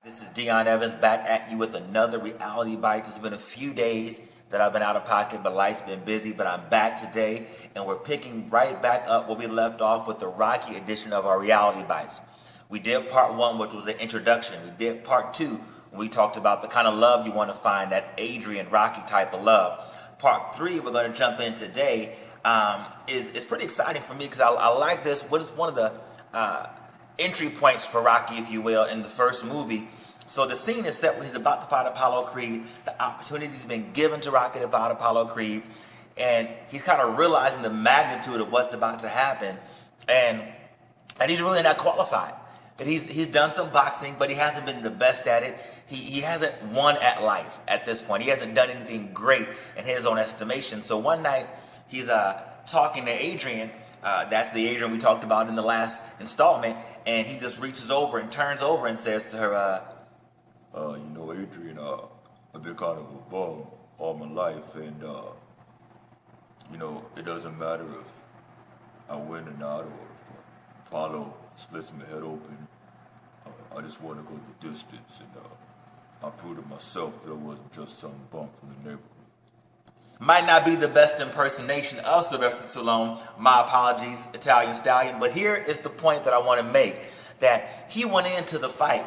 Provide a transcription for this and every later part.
This is Dion Evans back at you with another Reality Bytes. It's been a few days that I've been out of pocket, but life's been busy, but I'm back today, and we're picking right back up where we left off with the Rocky edition of our Reality Bytes. We did part one, which was the introduction. We did part two, when we talked about the kind of love you want to find, that Adrian Rocky type of love. Part three, we're going to jump in today, is pretty exciting for me because I like this. What is one of the entry points for Rocky, if you will, in the first movie. So the scene is set where he's about to fight Apollo Creed. The opportunity's been given to Rocky to fight Apollo Creed, and he's kind of realizing the magnitude of what's about to happen, and he's really not qualified. That he's done some boxing, but he hasn't been the best at it. He hasn't won at life at this point. He hasn't done anything great in his own estimation. So one night he's talking to Adrian. That's the Adrian we talked about in the last installment, and he just reaches over and turns over and says to her, Adrian, I've been kind of a bum all my life, and, it doesn't matter if I win or not, or if Apollo splits my head open. I just want to go the distance, and I prove to myself that I wasn't just some bump from the neighborhood. Might not be the best impersonation of Sylvester Stallone. My apologies, Italian Stallion. But here is the point that I want to make. That he went into the fight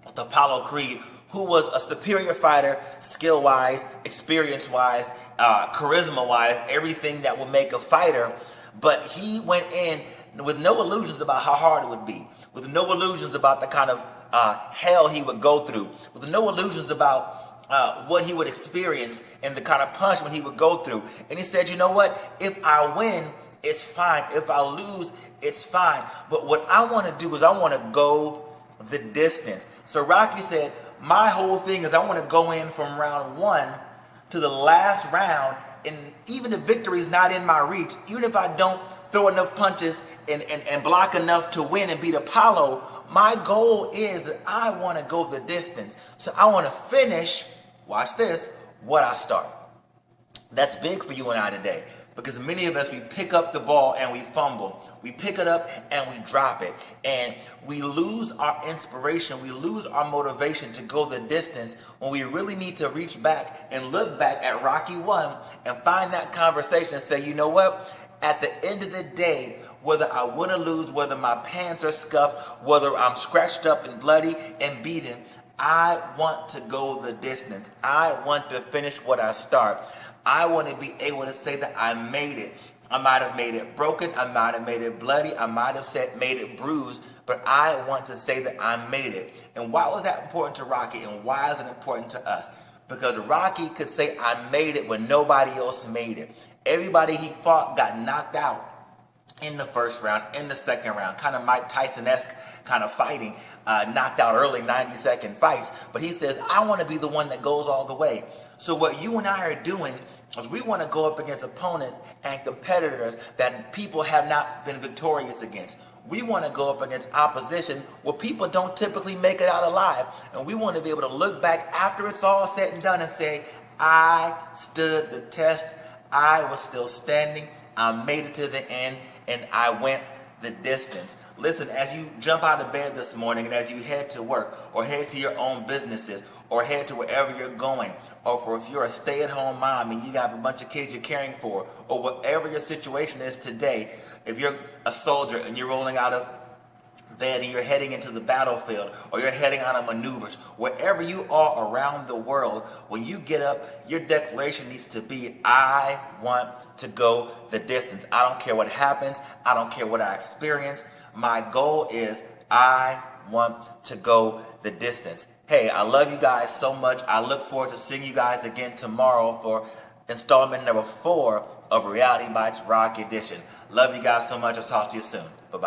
with Apollo Creed, who was a superior fighter, skill-wise, experience-wise, charisma-wise, everything that would make a fighter. But he went in with no illusions about how hard it would be, with no illusions about the kind of hell he would go through, with no illusions about what he would experience and the kind of punishment he would go through. And he said, you know what? If I win, it's fine. If I lose, it's fine. But what I want to do is I want to go the distance. So Rocky said, my whole thing is I want to go in from round one to the last round, and even if victory is not in my reach, even if I don't throw enough punches and block enough to win and beat Apollo, my goal is that I want to go the distance. So I want to finish, watch this, what I start. That's big for you and I today, because many of us, we pick up the ball and we fumble. We pick it up and we drop it. And we lose our inspiration. We lose our motivation to go the distance when we really need to reach back and look back at Rocky 1 and find that conversation and say, you know what? At the end of the day, whether I win or lose, whether my pants are scuffed, whether I'm scratched up and bloody and beaten, I want to go the distance. I want to finish what I start. I want to be able to say that I made it. I might have made it broken. I might have made it bloody. I might have made it bruised. But I want to say that I made it. And why was that important to Rocky? And why is it important to us? Because Rocky could say, I made it when nobody else made it. Everybody he fought got knocked out in the first round, in the second round, kind of Mike Tyson-esque kind of fighting, knocked out early 90-second fights. But he says, I want to be the one that goes all the way. So what you and I are doing is we want to go up against opponents and competitors that people have not been victorious against. We want to go up against opposition where people don't typically make it out alive. And we want to be able to look back after it's all said and done and say, I stood the test. I was still standing. I made it to the end, and I went the distance. Listen, as you jump out of bed this morning and as you head to work or head to your own businesses or head to wherever you're going, or if you're a stay-at-home mom and you got a bunch of kids you're caring for, or whatever your situation is today, if you're a soldier and you're rolling out of bed and you're heading into the battlefield, or you're heading out of maneuvers, wherever you are around the world, when you get up, your declaration needs to be, I want to go the distance. I don't care what happens. I don't care what I experience. My goal is I want to go the distance. Hey, I love you guys so much. I look forward to seeing you guys again tomorrow for installment number 4 of Reality Bytes Rock Edition. Love you guys so much. I'll talk to you soon. Bye-bye.